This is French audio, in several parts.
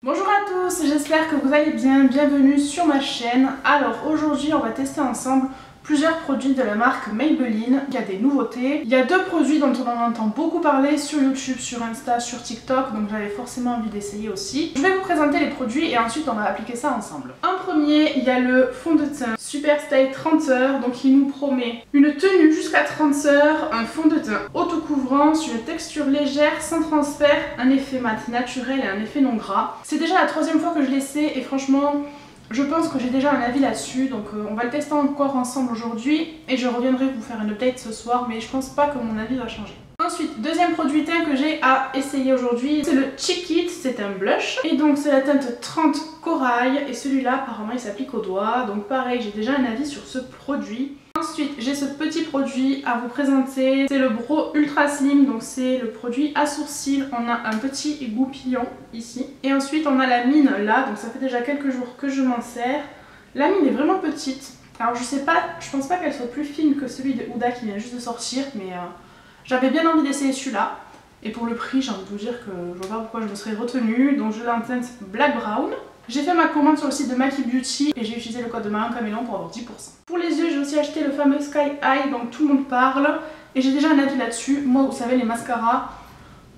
Bonjour à tous, j'espère que vous allez bien, bienvenue sur ma chaîne. Alors aujourd'hui on va tester ensemble plusieurs produits de la marque Maybelline. Il y a des nouveautés, il y a deux produits dont on en entend beaucoup parler sur YouTube, sur Insta, sur TikTok, donc j'avais forcément envie d'essayer aussi. Je vais vous présenter les produits et ensuite on va appliquer ça ensemble. En premier, il y a le fond de teint Super Stay 30 heures, donc il nous promet une tenue jusqu'à 30 heures, un fond de teint auto-couvrant sur une texture légère, sans transfert, un effet mat naturel et un effet non gras. C'est déjà la troisième fois que je l'essaie et franchement, je pense que j'ai déjà un avis là-dessus, donc on va le tester encore ensemble aujourd'hui et je reviendrai vous faire une update ce soir, mais je pense pas que mon avis va changer. Ensuite, deuxième produit teint que j'ai à essayer aujourd'hui, c'est le Cheek It, c'est un blush. Et donc c'est la teinte 30 corail et celui-là apparemment il s'applique au doigt, donc pareil j'ai déjà un avis sur ce produit. Ensuite j'ai ce petit produit à vous présenter, c'est le Brow Ultra Slim, donc c'est le produit à sourcils, on a un petit goupillon ici. Et ensuite on a la mine là, donc ça fait déjà quelques jours que je m'en sers. La mine est vraiment petite, alors je sais pas, je pense pas qu'elle soit plus fine que celui de Huda qui vient juste de sortir, mais j'avais bien envie d'essayer celui-là. Et pour le prix j'ai envie de vous dire que je vois pas pourquoi je me serais retenue, donc je l'ai en teinte Black Brown. J'ai fait ma commande sur le site de Maki Beauty et j'ai utilisé le code de Marion Camelon pour avoir 10%. Pour les yeux, j'ai aussi acheté le fameux Sky Eye dont tout le monde parle et j'ai déjà un avis là-dessus. Moi, vous savez, les mascaras,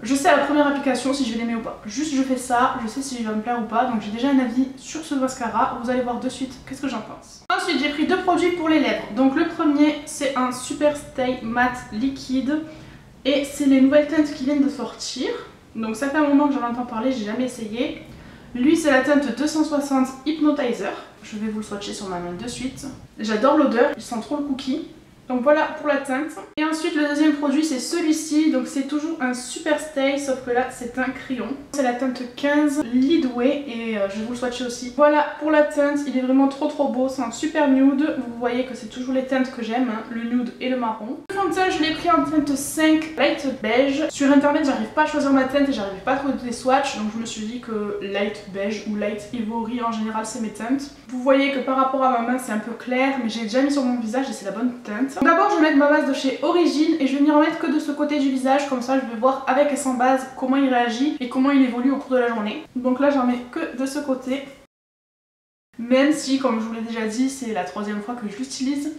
je sais à la première application si je vais l'aimer ou pas. Juste je fais ça, je sais si il va me plaire ou pas, donc j'ai déjà un avis sur ce mascara. Vous allez voir de suite qu'est-ce que j'en pense. Ensuite, j'ai pris deux produits pour les lèvres. Donc le premier, c'est un Super Stay Matte liquide et c'est les nouvelles teintes qui viennent de sortir. Donc ça fait un moment que j'en entends parler, j'ai jamais essayé. Lui c'est la teinte 260 Hypnotizer, je vais vous le swatcher sur ma main de suite. J'adore l'odeur, il sent trop le cookie. Donc voilà pour la teinte. Et ensuite le deuxième produit c'est celui-ci, donc c'est toujours un Super Stay sauf que là c'est un crayon. C'est la teinte 15 Leadway et je vais vous le swatcher aussi. Voilà pour la teinte, il est vraiment trop beau, c'est un super nude. Vous voyez que c'est toujours les teintes que j'aime, hein, le nude et le marron. Le fond de teint je l'ai pris en teinte 5 Light Beige. Sur internet j'arrive pas à choisir ma teinte et j'arrive pas à trouver des swatchs, donc je me suis dit que Light Beige ou Light Ivory en général c'est mes teintes. Vous voyez que par rapport à ma main c'est un peu clair, mais j'ai déjà mis sur mon visage et c'est la bonne teinte. D'abord je vais mettre ma base de chez Origine et je vais m'y remettre que de ce côté du visage, comme ça je vais voir avec et sans base comment il réagit et comment il évolue au cours de la journée. Donc là j'en mets que de ce côté, même si comme je vous l'ai déjà dit c'est la troisième fois que je l'utilise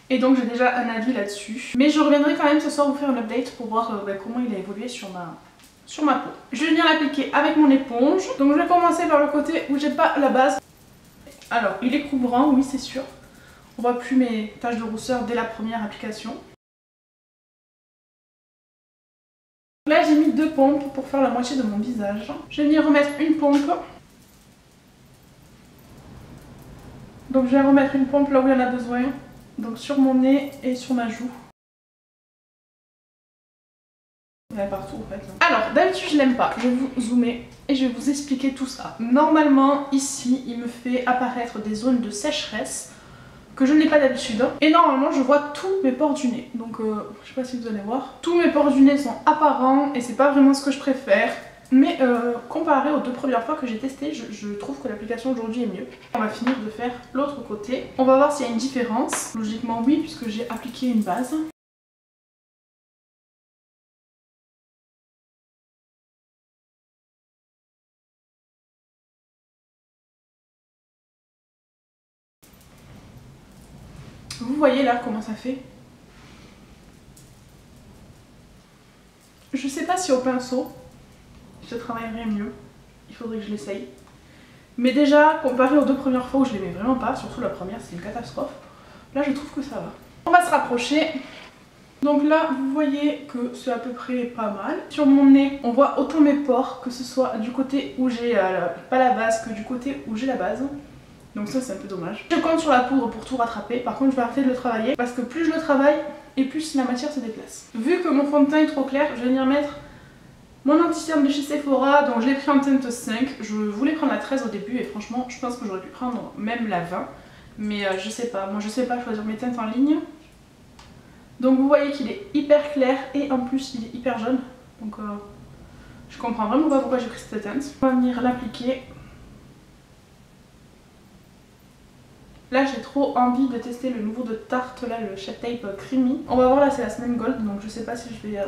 et donc j'ai déjà un avis là-dessus. Mais je reviendrai quand même ce soir vous faire une update pour voir comment il a évolué sur ma peau. Je vais venir l'appliquer avec mon éponge, donc je vais commencer par le côté où j'ai pas la base. Alors il est couvrant, oui c'est sûr. On voit plus mes taches de rousseur dès la première application. Là j'ai mis deux pompes pour faire la moitié de mon visage. Je vais venir remettre une pompe. Donc je vais remettre une pompe là où il y en a besoin. Donc sur mon nez et sur ma joue. Il y en a partout en fait. Alors d'habitude je l'aime pas. Je vais vous zoomer et je vais vous expliquer tout ça. Normalement ici il me fait apparaître des zones de sécheresse que je n'ai pas d'habitude. Et normalement je vois tous mes pores du nez. Donc je sais pas si vous allez voir. Tous mes pores du nez sont apparents et c'est pas vraiment ce que je préfère. Mais comparé aux deux premières fois que j'ai testé, je trouve que l'application aujourd'hui est mieux. On va finir de faire l'autre côté. On va voir s'il y a une différence. Logiquement oui, puisque j'ai appliqué une base. Vous voyez là comment ça fait. Je sais pas si au pinceau je travaillerai mieux. Il faudrait que je l'essaye. Mais déjà, comparé aux deux premières fois où je l'aimais vraiment pas, surtout la première c'est une catastrophe, là je trouve que ça va. On va se rapprocher. Donc là vous voyez que c'est à peu près pas mal. Sur mon nez on voit autant mes pores, que ce soit du côté où j'ai pas la base que du côté où j'ai la base. Donc ça c'est un peu dommage. Je compte sur la poudre pour tout rattraper, par contre je vais arrêter de le travailler parce que plus je le travaille et plus la matière se déplace. Vu que mon fond de teint est trop clair, je vais venir mettre mon anti-cerne de chez Sephora, donc je l'ai pris en teinte 5. Je voulais prendre la 13 au début et franchement je pense que j'aurais pu prendre même la 20. Mais je sais pas, moi je sais pas choisir mes teintes en ligne. Donc vous voyez qu'il est hyper clair et en plus il est hyper jaune. Donc je comprends vraiment pas pourquoi j'ai pris cette teinte. On va venir l'appliquer. Là j'ai trop envie de tester le nouveau de Tarte, là le Shape Tape Creamy. On va voir, là c'est la semaine Gold, donc je sais pas si je vais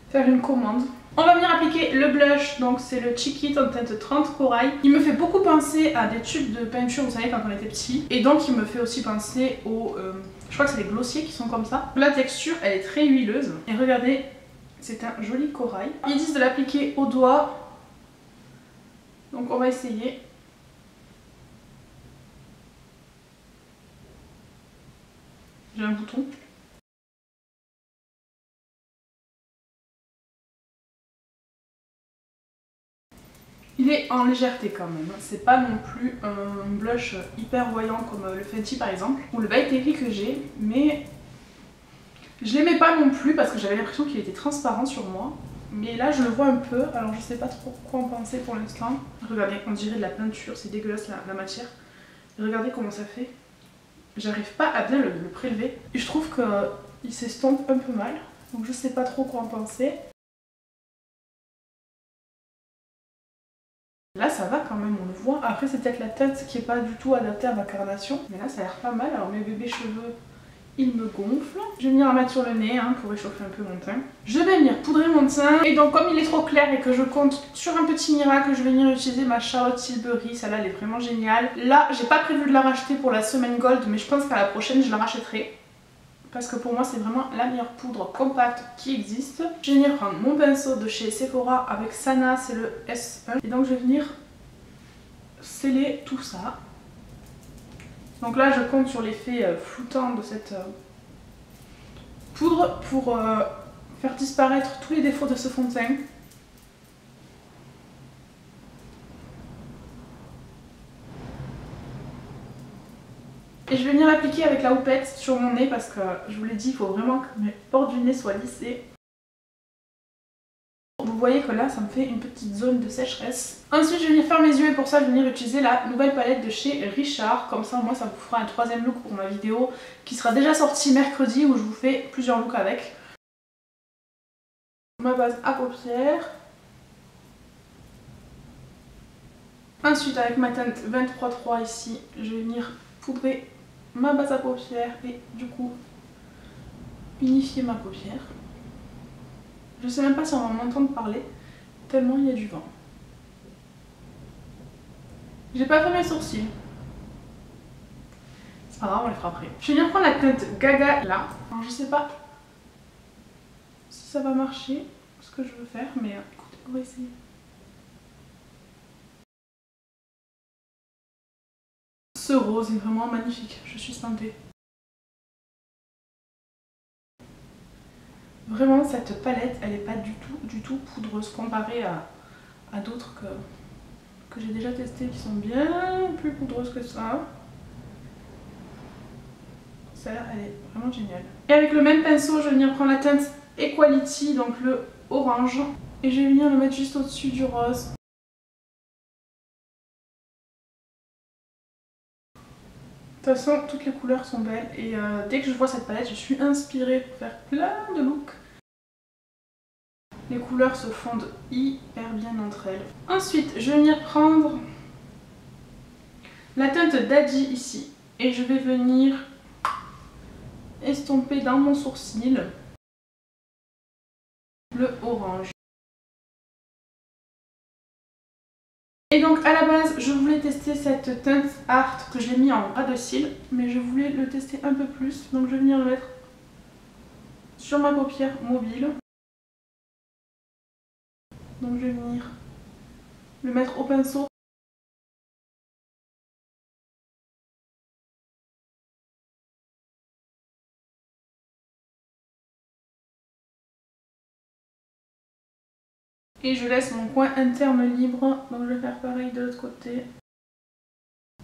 faire une commande. On va venir appliquer le blush, donc c'est le Cheek It en teinte 30 corail. Il me fait beaucoup penser à des tubes de peinture, vous savez, quand on était petit. Et donc il me fait aussi penser aux... je crois que c'est les glossiers qui sont comme ça. La texture, elle est très huileuse. Et regardez, c'est un joli corail. Ils disent de l'appliquer au doigt. Donc on va essayer. J'ai un bouton. Il est en légèreté quand même, c'est pas non plus un blush hyper voyant comme le Fenty par exemple, ou le By Terry que j'ai, mais je l'aimais pas non plus parce que j'avais l'impression qu'il était transparent sur moi. Mais là je le vois un peu, alors je sais pas trop quoi en penser pour l'instant. Regardez, on dirait de la peinture, c'est dégueulasse la matière. Regardez comment ça fait. J'arrive pas à bien le prélever. Et je trouve qu'il s'estompe un peu mal, donc je sais pas trop quoi en penser. Là ça va quand même, on le voit. Après c'est peut-être la teinte qui est pas du tout adaptée à ma carnation. Mais là ça a l'air pas mal. Alors mes bébés cheveux, ils me gonflent. Je vais venir la mettre sur le nez pour réchauffer un peu mon teint. Je vais venir poudrer mon teint. Et donc comme il est trop clair et que je compte sur un petit miracle, je vais venir utiliser ma Charlotte Tilbury. Celle-là elle est vraiment géniale. Là j'ai pas prévu de la racheter pour la semaine gold, mais je pense qu'à la prochaine je la rachèterai. Parce que pour moi c'est vraiment la meilleure poudre compacte qui existe. Je vais venir prendre mon pinceau de chez Sephora avec Sana, c'est le S1. Et donc je vais venir sceller tout ça. Donc là je compte sur l'effet floutant de cette poudre pour faire disparaître tous les défauts de ce fond de teint. Et je vais venir l'appliquer avec la houppette sur mon nez parce que je vous l'ai dit, il faut vraiment que mes bords du nez soient lissés. Vous voyez que là ça me fait une petite zone de sécheresse. Ensuite je vais venir faire mes yeux et pour ça je vais venir utiliser la nouvelle palette de chez Richard. Comme ça moi ça vous fera un troisième look pour ma vidéo qui sera déjà sortie mercredi où je vous fais plusieurs looks avec. Ma base à paupières. Ensuite avec ma teinte 23.3 ici je vais venir poudrer ma base à paupières et du coup unifier ma paupière. Je sais même pas si on va m'entendre parler tellement il y a du vent. J'ai pas fait mes sourcils. C'est pas grave, on les fera après. Je vais venir prendre la teinte Gaga là. Alors je sais pas si ça va marcher, ce que je veux faire, mais écoutez, on va essayer. Ce rose est vraiment magnifique, je suis tentée. Vraiment cette palette elle est pas du tout poudreuse comparée à d'autres que j'ai déjà testées qui sont bien plus poudreuses que ça. Celle-là elle est vraiment géniale. Et avec le même pinceau je vais venir prendre la teinte Equality, donc le orange, et je vais venir le mettre juste au-dessus du rose. De toute façon, toutes les couleurs sont belles et dès que je vois cette palette, je suis inspirée pour faire plein de looks. Les couleurs se fondent hyper bien entre elles. Ensuite, je vais venir prendre la teinte Daddy ici et je vais venir estomper dans mon sourcil le orange. Et donc à la base je voulais tester cette teinte Art que je l'ai mis en ras de cils, mais je voulais le tester un peu plus, donc je vais venir le mettre sur ma paupière mobile. Donc je vais venir le mettre au pinceau. Et je laisse mon coin interne libre, donc je vais faire pareil de l'autre côté.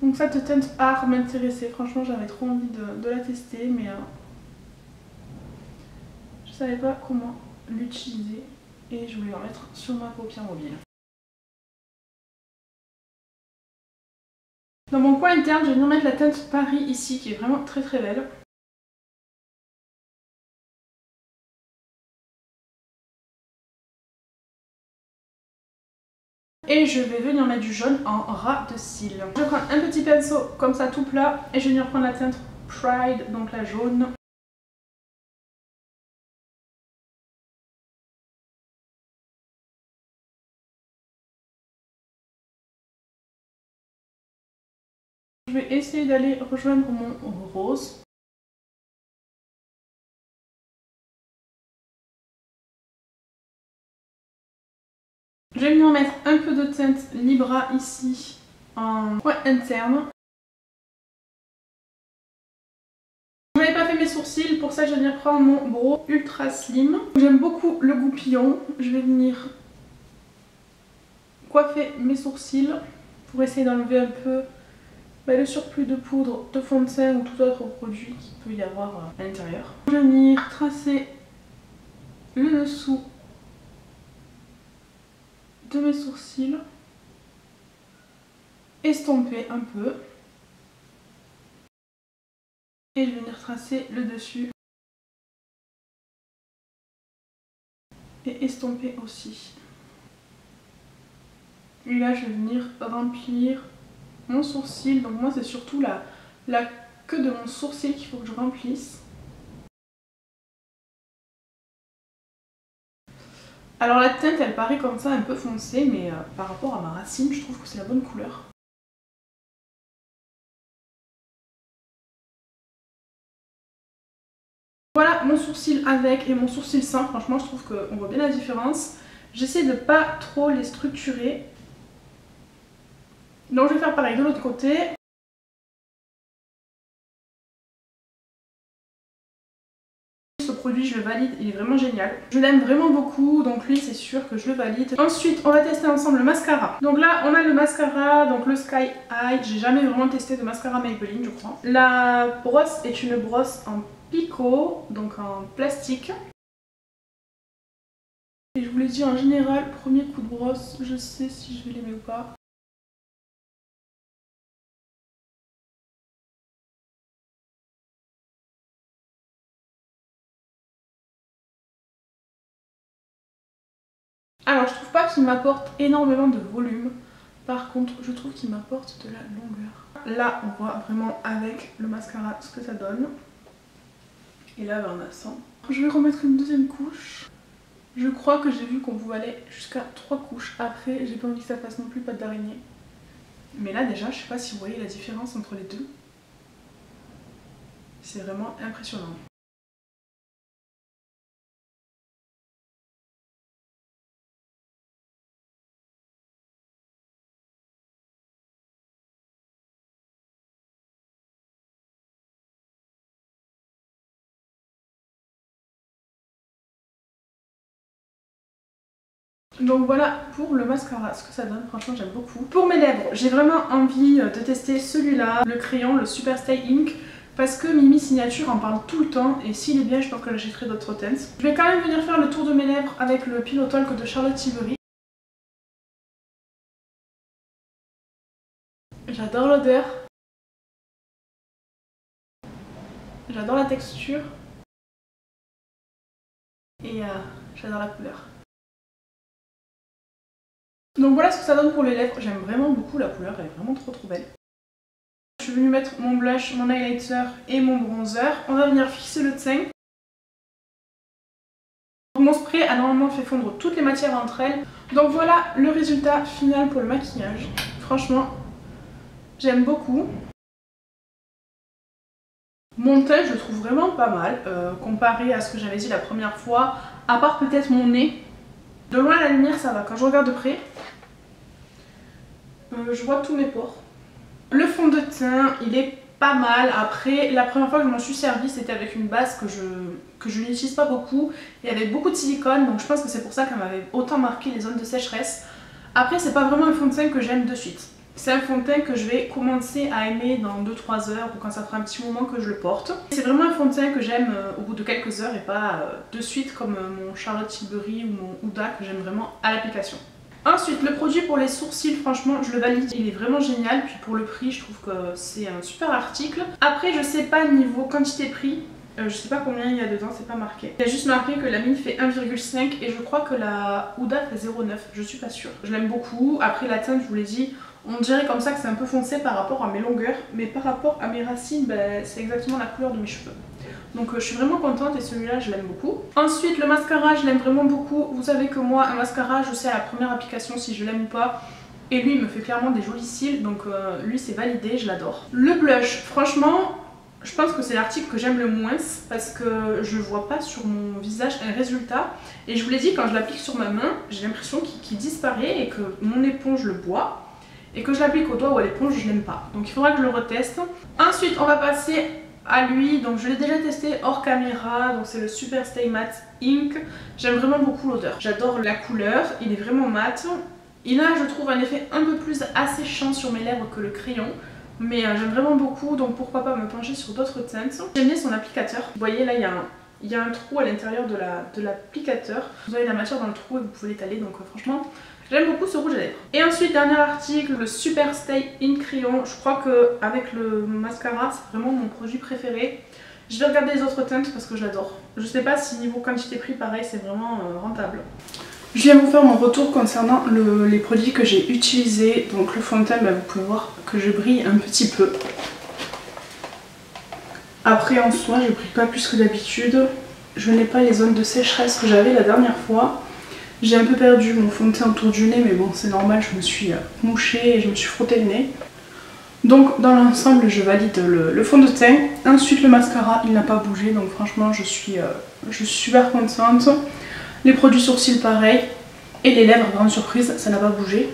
Donc cette teinte Art m'intéressait, franchement j'avais trop envie de la tester, mais je savais pas comment l'utiliser et je voulais en mettre sur ma paupière mobile. Dans mon coin interne, je vais venir mettre la teinte Paris ici qui est vraiment très belle. Et je vais venir mettre du jaune en ras de cils. Je vais prendre un petit pinceau comme ça tout plat et je vais venir prendre la teinte Pride, donc la jaune. Je vais essayer d'aller rejoindre mon rose. Je vais venir mettre un peu de teinte Libra ici en coin interne. Je n'avais pas fait mes sourcils, pour ça je vais venir prendre mon brow ultra slim. J'aime beaucoup le goupillon. Je vais venir coiffer mes sourcils pour essayer d'enlever un peu le surplus de poudre, de fond de teint ou tout autre produit qu'il peut y avoir à l'intérieur. Je vais venir tracer le dessous de mes sourcils, estomper un peu et je vais venir tracer le dessus et estomper aussi. Et là je vais venir remplir mon sourcil, donc moi c'est surtout la queue de mon sourcil qu'il faut que je remplisse. Alors la teinte elle paraît comme ça un peu foncée, mais par rapport à ma racine je trouve que c'est la bonne couleur. Voilà mon sourcil avec et mon sourcil sans, franchement je trouve qu'on voit bien la différence. J'essaie de pas trop les structurer. Donc je vais faire pareil de l'autre côté. Ce produit je le valide, il est vraiment génial. Je l'aime vraiment beaucoup, donc lui c'est sûr que je le valide. Ensuite on va tester ensemble le mascara. Donc là on a le mascara, donc le Sky High. J'ai jamais vraiment testé de mascara Maybelline je crois. La brosse est une brosse en picot, donc en plastique. Et je vous l'ai dit en général, premier coup de brosse, je sais si je vais l'aimer ou pas. Alors je trouve pas qu'il m'apporte énormément de volume, par contre je trouve qu'il m'apporte de la longueur. Là on voit vraiment avec le mascara ce que ça donne. Et là on a 100. Je vais remettre une deuxième couche. Je crois que j'ai vu qu'on pouvait aller jusqu'à 3 couches. Après j'ai pas envie que ça fasse non plus pâte d'araignée. Mais là déjà je sais pas si vous voyez la différence entre les deux. C'est vraiment impressionnant. Donc voilà pour le mascara, ce que ça donne, franchement j'aime beaucoup. Pour mes lèvres, j'ai vraiment envie de tester celui-là, le crayon, le Super Stay Ink, parce que Mimi Signature en parle tout le temps et s'il est bien je pense que j'achèterai d'autres teintes. Je vais quand même venir faire le tour de mes lèvres avec le Pillow Talk de Charlotte Tilbury. J'adore l'odeur, j'adore la texture et j'adore la couleur. Donc voilà ce que ça donne pour les lèvres, j'aime vraiment beaucoup la couleur, elle est vraiment trop belle. Je suis venue mettre mon blush, mon highlighter et mon bronzer. On va venir fixer le teint. Mon spray a normalement fait fondre toutes les matières entre elles. Donc voilà le résultat final pour le maquillage. Franchement, j'aime beaucoup. Mon teint je le trouve vraiment pas mal comparé à ce que j'avais dit la première fois, à part peut-être mon nez. De loin la lumière ça va, quand je regarde de près, je vois tous mes pores. Le fond de teint il est pas mal. Après la première fois que je m'en suis servi c'était avec une base que je n'utilise pas beaucoup et avec beaucoup de silicone, donc je pense que c'est pour ça qu'elle m'avait autant marqué les zones de sécheresse. Après c'est pas vraiment un fond de teint que j'aime de suite. C'est un fond de teint que je vais commencer à aimer dans 2-3 heures ou quand ça fera un petit moment que je le porte. C'est vraiment un fond de teint que j'aime au bout de quelques heures et pas de suite comme mon Charlotte Tilbury ou mon Huda que j'aime vraiment à l'application. Ensuite le produit pour les sourcils, franchement je le valide, il est vraiment génial, puis pour le prix je trouve que c'est un super article. Après je sais pas niveau quantité prix, je sais pas combien il y a dedans, c'est pas marqué. Il y a juste marqué que la mine fait 1,5 et je crois que la Huda fait 0,9, je suis pas sûre. Je l'aime beaucoup, après la teinte je vous l'ai dit, on dirait comme ça que c'est un peu foncé par rapport à mes longueurs, mais par rapport à mes racines, c'est exactement la couleur de mes cheveux. Donc je suis vraiment contente et celui-là je l'aime beaucoup. Ensuite le mascara je l'aime vraiment beaucoup. Vous savez que moi un mascara je sais à la première application si je l'aime ou pas. Et lui il me fait clairement des jolis cils, donc lui c'est validé, je l'adore. Le blush, franchement, je pense que c'est l'article que j'aime le moins parce que je vois pas sur mon visage un résultat. Et je vous l'ai dit, quand je l'applique sur ma main, j'ai l'impression qu'il disparaît et que mon éponge le boit. Et que je l'applique au doigt ou à l'éponge, je n'aime pas. Donc il faudra que je le reteste. Ensuite, on va passer à lui. Donc je l'ai déjà testé hors caméra. Donc c'est le Super Stay Matte Ink. J'aime vraiment beaucoup l'odeur. J'adore la couleur. Il est vraiment mat. Il a, je trouve, un effet un peu plus asséchant sur mes lèvres que le crayon. Mais j'aime vraiment beaucoup. Donc pourquoi pas me pencher sur d'autres teintes. J'aime bien son applicateur. Vous voyez là, il y a un trou à l'intérieur de l'applicateur. Vous avez la matière dans le trou et vous pouvez l'étaler. Donc franchement... j'aime beaucoup ce rouge à lèvres. Et ensuite, dernier article, le Super Stay Ink Crayon. Je crois qu'avec le mascara, c'est vraiment mon produit préféré. Je vais regarder les autres teintes parce que je l'adore. Je sais pas si niveau quantité-prix, pareil, c'est vraiment rentable. Je viens vous faire mon retour concernant les produits que j'ai utilisés. Donc le fond de teint, bah, vous pouvez voir que je brille un petit peu. Après, en soi, je brille pas plus que d'habitude. Je n'ai pas les zones de sécheresse que j'avais la dernière fois. J'ai un peu perdu mon fond de teint autour du nez, mais bon c'est normal, je me suis mouchée et je me suis frotté le nez. Donc dans l'ensemble je valide le fond de teint. Ensuite le mascara, il n'a pas bougé, donc franchement je suis super contente. Les produits sourcils pareil. Et les lèvres, grande surprise, ça n'a pas bougé.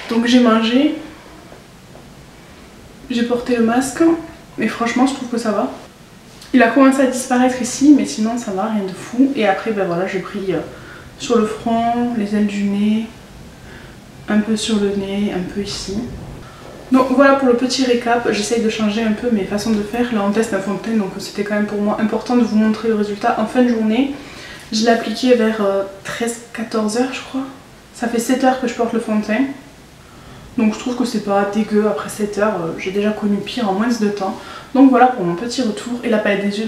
Donc j'ai mangé. J'ai porté le masque, mais franchement je trouve que ça va. Il a commencé à disparaître ici, mais sinon ça va, rien de fou. Et après ben voilà, j'ai pris... sur le front, les ailes du nez, un peu sur le nez, un peu ici. Donc voilà pour le petit récap, j'essaye de changer un peu mes façons de faire. Là on teste un fond de teint, donc c'était quand même pour moi important de vous montrer le résultat en fin de journée. Je l'ai appliqué vers 13-14 heures je crois. Ça fait 7 heures que je porte le fond de teint. Donc je trouve que c'est pas dégueu après 7 heures, j'ai déjà connu pire en moins de temps. Donc voilà pour mon petit retour. Et la palette des yeux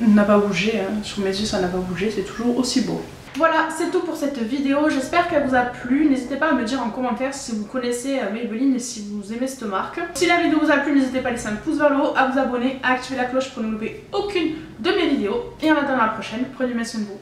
n'a pas bougé, hein. Sur mes yeux ça n'a pas bougé, c'est toujours aussi beau. Voilà, c'est tout pour cette vidéo, j'espère qu'elle vous a plu. N'hésitez pas à me dire en commentaire si vous connaissez Maybelline et si vous aimez cette marque. Si la vidéo vous a plu, n'hésitez pas à laisser un pouce vers le haut, à vous abonner, à activer la cloche pour ne louper aucune de mes vidéos. Et en attendant la prochaine, prenez bien soin de vous.